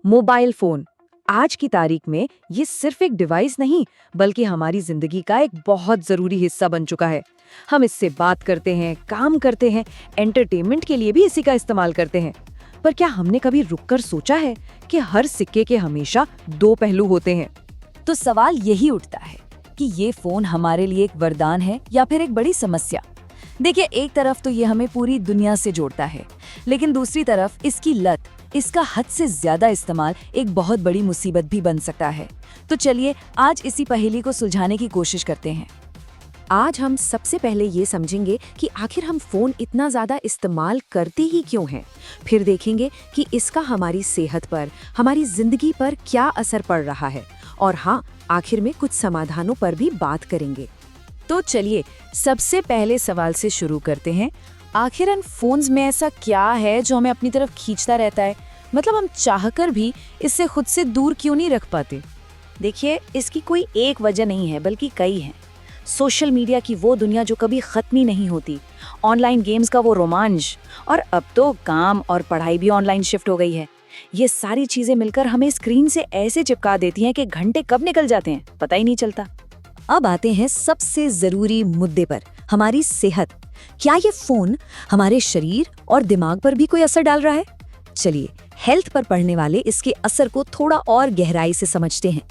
Mobile phone आज की तारीख में ये सिर्फ एक डिवाइस नहीं बल्कि हमारी जिंदगी का एक बहुत जरूरी हिस्सा बन चुका है। हम इससे बात करते हैं, काम करते हैं, एंटरटेनमेंट के लिए भी इसी का इस्तेमाल करते हैं। पर क्या हमने कभी रुककर सोचा है कि हर सिक्के के हमेशा दो पहलू होते हैं? तो सवाल यही उठता है कि ये फोन हमारे लिए एक वरदान है या फिर एक बड़ी समस्या। देखिए, एक तरफ तो ये हमें पूरी दुनिया से जोड़ता है, लेकिन दूसरी तरफ इसकी लत, इसका हद से ज्यादा इस्तेमाल एक बहुत बड़ी मुसीबत भी बन सकता है। तो चलिए आज इसी पहेली को सुलझाने की कोशिश करते हैं। आज हम सबसे पहले ये समझेंगे कि आखिर हम फोन इतना ज्यादा इस्तेमाल करते ही क्यों हैं। फिर देखेंगे कि इसका हमारी सेहत पर, हमारी जिंदगी पर क्या असर पड़ रहा है, और हाँ, आखिर में कुछ समाधानों पर भी बात करेंगे। तो चलिए सबसे पहले सवाल से शुरू करते हैं। आखिर इन फोन्स में ऐसा क्या है जो हमें अपनी तरफ खींचता रहता है? मतलब हम चाहकर भी इससे खुद से दूर क्यों नहीं रख पाते? देखिए, इसकी कोई एक वजह नहीं है बल्कि कई हैं। सोशल मीडिया की वो दुनिया जो कभी खत्म ही नहीं होती, ऑनलाइन गेम्स का वो रोमांच, और अब तो काम और पढ़ाई भी ऑनलाइन शिफ्ट हो गई है। ये सारी चीजें मिलकर हमें स्क्रीन से ऐसे चिपका देती हैं कि घंटे कब निकल जाते हैं पता ही नहीं चलता। अब आते हैं सबसे जरूरी मुद्दे पर, हमारी सेहत। क्या ये फोन हमारे शरीर और दिमाग पर भी कोई असर डाल रहा है? चलिए हेल्थ पर पड़ने वाले इसके असर को थोड़ा और गहराई से समझते हैं।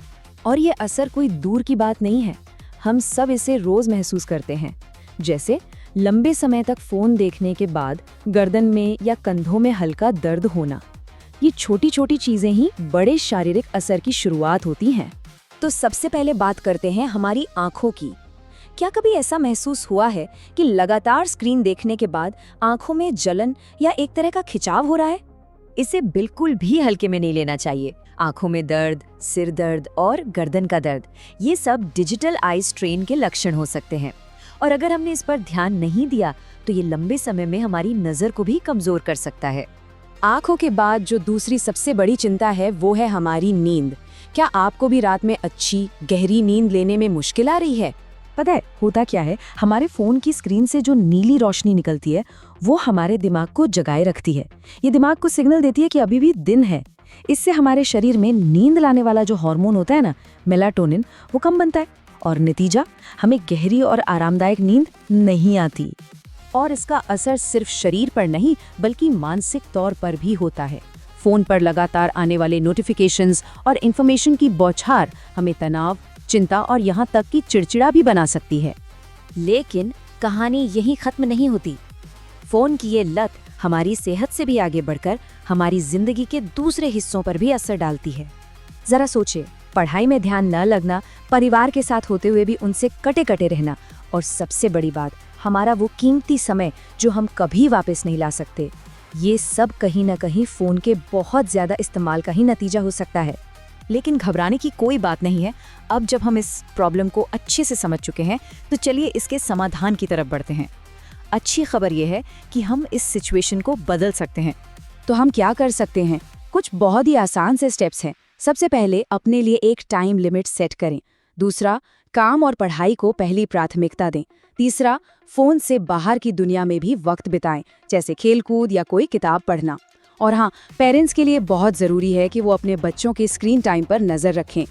और ये असर कोई दूर की बात नहीं है, हम सब इसे रोज महसूस करते हैं। जैसे लंबे समय तक फोन देखने के बाद गर्दन में या कंधों में हल्का दर्द होना। ये छोटी छोटी चीजें ही बड़े शारीरिक असर की शुरुआत होती हैं। तो सबसे पहले बात करते हैं हमारी आंखों की। क्या कभी ऐसा महसूस हुआ है कि लगातार स्क्रीन देखने के बाद आंखों में जलन या एक तरह का खिंचाव हो रहा है? इसे बिल्कुल भी हल्के में नहीं लेना चाहिए। आंखों में दर्द, सिर दर्द और गर्दन का दर्द, ये सब डिजिटल आई स्ट्रेन के लक्षण हो सकते हैं। और अगर हमने इस पर ध्यान नहीं दिया तो ये लंबे समय में हमारी नजर को भी कमजोर कर सकता है। आंखों के बाद जो दूसरी सबसे बड़ी चिंता है वो है हमारी नींद। क्या आपको भी रात में अच्छी गहरी नींद लेने में मुश्किल आ रही है? पता है होता क्या है, हमारे फोन की स्क्रीन से जो नीली रोशनी निकलती है वो हमारे दिमाग को जगाए रखती है। ये दिमाग को सिग्नल देती है कि अभी भी दिन है। इससे हमारे शरीर में नींद लाने वाला जो हार्मोन होता है ना, मेलाटोनिन, वो कम बनता है और नतीजा हमें गहरी और आरामदायक नींद नहीं आती। और इसका असर सिर्फ शरीर पर नहीं बल्कि मानसिक तौर पर भी होता है। फोन पर लगातार आने वाले नोटिफिकेशंस और इन्फॉर्मेशन की बौछार हमें तनाव, चिंता और यहाँ तक कि चिड़चिड़ा भी बना सकती है। लेकिन कहानी यहीं खत्म नहीं होती। फोन की ये लत हमारी सेहत से भी आगे बढ़कर हमारी जिंदगी के दूसरे हिस्सों पर भी असर डालती है। जरा सोचिए, पढ़ाई में ध्यान न लगना, परिवार के साथ होते हुए भी उनसे कटे कटे रहना, और सबसे बड़ी बात, हमारा वो कीमती समय जो हम कभी वापस नहीं ला सकते। ये सब कहीं न कहीं फोन के बहुत ज्यादा इस्तेमाल का ही नतीजा हो सकता है। लेकिन घबराने की कोई बात नहीं है। अब जब हम इस प्रॉब्लम को अच्छे से समझ चुके हैं तो चलिए इसके समाधान की तरफ बढ़ते हैं। अच्छी खबर यह है कि हम इस सिचुएशन को बदल सकते हैं। तो हम क्या कर सकते हैं? कुछ बहुत ही आसान से स्टेप्स हैं। सबसे पहले अपने लिए एक टाइम लिमिट सेट करें। दूसरा, काम और पढ़ाई को पहली प्राथमिकता दें। तीसरा, फोन से बाहर की दुनिया में भी वक्त बिताएं, जैसे खेलकूद या कोई किताब पढ़ना। और हाँ, पेरेंट्स के लिए बहुत ज़रूरी है कि वो अपने बच्चों के स्क्रीन टाइम पर नज़र रखें।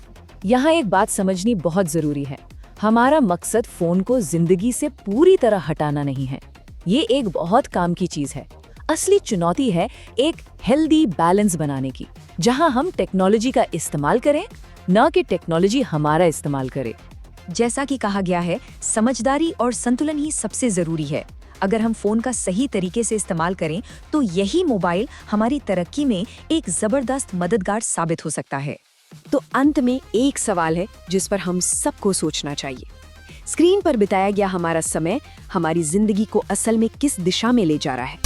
यहाँ एक बात समझनी बहुत ज़रूरी है, हमारा मकसद फ़ोन को ज़िंदगी से पूरी तरह हटाना नहीं है। ये एक बहुत काम की चीज़ है। असली चुनौती है एक हेल्दी बैलेंस बनाने की, जहाँ हम टेक्नोलॉजी का इस्तेमाल करें, न कि टेक्नोलॉजी हमारा इस्तेमाल करे। जैसा कि कहा गया है, समझदारी और संतुलन ही सबसे ज़रूरी है। अगर हम फोन का सही तरीके से इस्तेमाल करें तो यही मोबाइल हमारी तरक्की में एक जबरदस्त मददगार साबित हो सकता है। तो अंत में एक सवाल है जिस पर हम सबको सोचना चाहिए। स्क्रीन पर बिताया गया हमारा समय हमारी जिंदगी को असल में किस दिशा में ले जा रहा है?